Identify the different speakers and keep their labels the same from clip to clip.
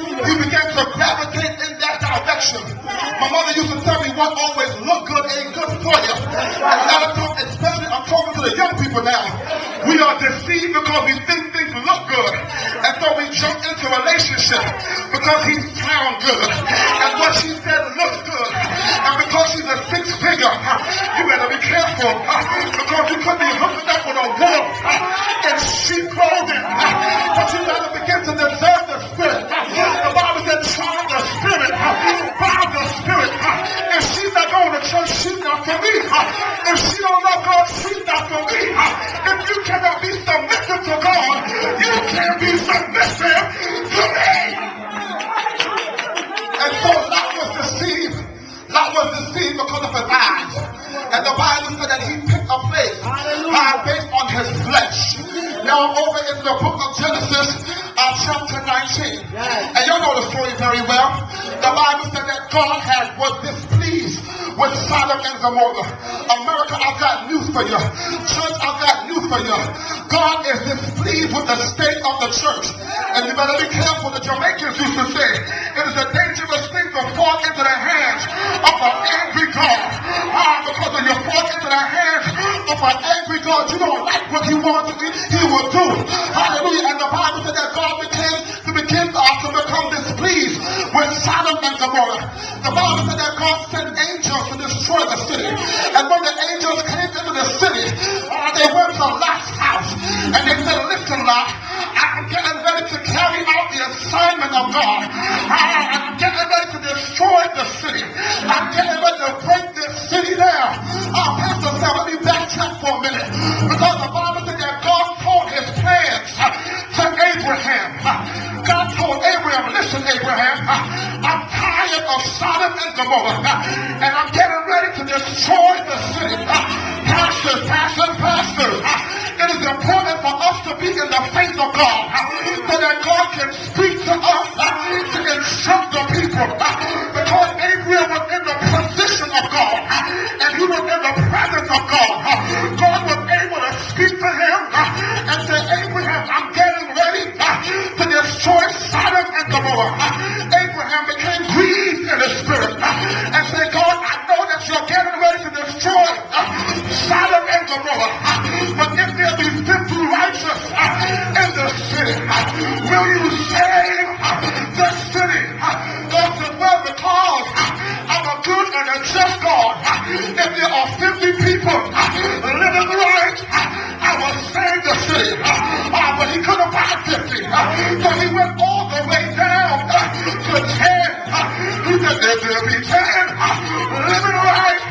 Speaker 1: he began to gravitate in that direction. My mother used to tell me what always look good ain't good for you. And a lot of times, especially I'm talking to the young people now, we are deceived because we think things look good. And so we jump into a relationship because he sounds good. And what she said looks good. And because she's a six-figure, you better be careful. Because you could be hooking up with a wolf in sheep clothing. But you gotta begin to discern the spirit. The Bible said, try the spirit by the spirit. If she's not going to church, she's not for me. If she don't love God, she's not for me. If you cannot be submissive to God, you can't be submissive to me. And so Lot was deceived. Lot was deceived because of his eyes. And the Bible said that he picked a place based on his flesh. Now over in the book of Genesis, chapter 19. And you know the story very well. The Bible said that God was displeased with Sodom and Gomorrah. America, I've got news for you. Church, I've got news for you. God is displeased with the state of the church. And you better be careful. The Jamaicans used to say, it is a dangerous thing to fall into the hands of an angry God. Because when you fall into the hands of an angry God, you don't like what he wants to do, he will do. Hallelujah. And the Bible said that God began to become displeased with Sodom and Gomorrah. The Bible said that God sent angels to destroy the city. And when the angels came into the city, they went to Lot's house. And they said, listen, Lot, I'm getting ready to carry out the assignment of God. I'm getting ready to destroy the city. I'm getting ready to break this city down. Pastor Sam, let me backtrack for a minute. Because the Bible said that God told his plans to Abraham. God told Abraham, listen, Abraham, I'm tired of Sodom and Gomorrah. And I'm getting ready to destroy the city. Pastors, it is important for us to be in the faith of God so that God can speak to us to instruct the people. Because Abraham was in the position of God and he was in the presence of God. God was able to speak to him and say, Abraham, I'm getting ready to destroy Sodom and Gomorrah. Abraham became grieved in his spirit and said, God, I know that you're getting ready to destroy Sodom and Gomorrah. But if there be 50 righteous in the city, will you save the city? God said, well, because I'm a good and a just God, if there are 50 people living right, I will save the city. But he couldn't buy 50. So he went all the way down to 10. He said, there will be 10 living right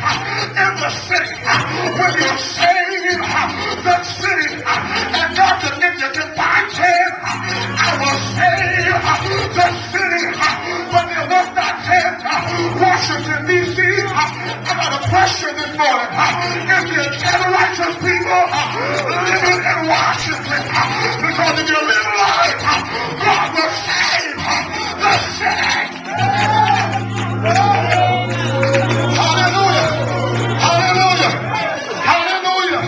Speaker 1: in the city. When you save the city, and God said, if you can find 10, I will save the city. But there was not 10. Washington D.C. I got a question this morning. If you're 10 righteous people living in Washington, because if you live right, God will save the city. Hallelujah. Hallelujah. Hallelujah.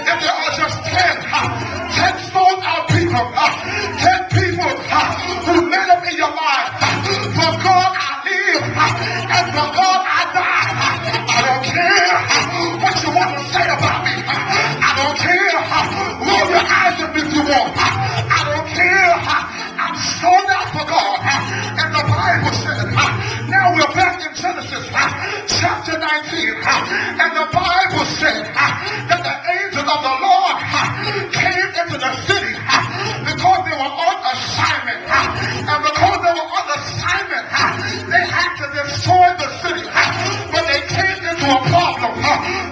Speaker 1: If there are just 10 sold out people, 10 people who made up in your mind, for God I live and for God I die. I don't care what you want to say about me. I don't care. Roll your eyes at me if you want. I don't care. I'm sold out for God. And the Bible says, now we're back in Genesis chapter 19. And the Bible said that the angel of the Lord came into the city because they were on assignment. And because they were on assignment, they had to destroy the city. But they came into a problem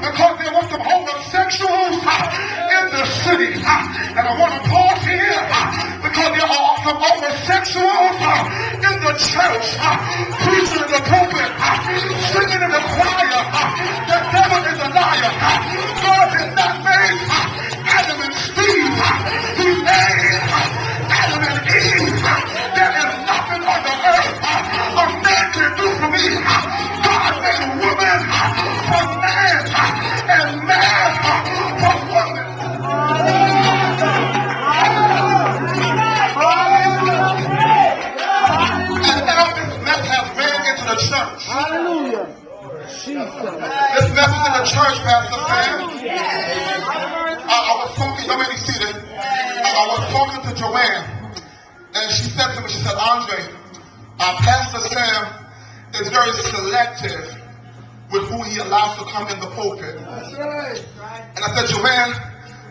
Speaker 1: because there were some homosexuals in the city. And I want to pause here because there are some homosexuals in the church, preaching in the pulpit, singing in the choir. The devil is a liar. God did not make Adam and Steve. He made Adam and Eve. There is nothing on the earth a man can do for me. God made woman for man and man for woman. to Joanne, and she said to me, she said, Andre, Pastor Sam is very selective with who he allows to come in the pulpit. That's right. And I said, Joanne,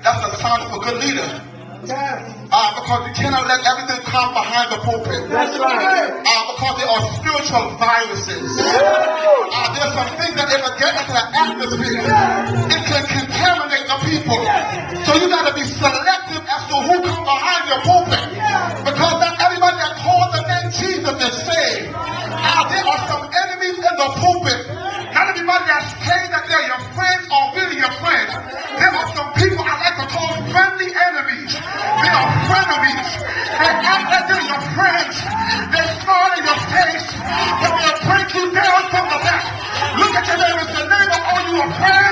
Speaker 1: that's a sign of a good leader. Yes. Because you cannot let everything come behind the pulpit. That's right. Because there are spiritual viruses. There's some things that if it gets into the atmosphere, it can contaminate the people. So you got to be selective as to who comes behind your pulpit. Because not everybody that calls the name Jesus is saved. There are some enemies in the pulpit. Not everybody that's saying that they're your friends or really your friends. There are some people I like to call friendly enemies. They are frenemies. They act like they're your friends. They smile in your face, but they'll break you down from the back. Look at your neighbor. Say, neighbor, are you a friend?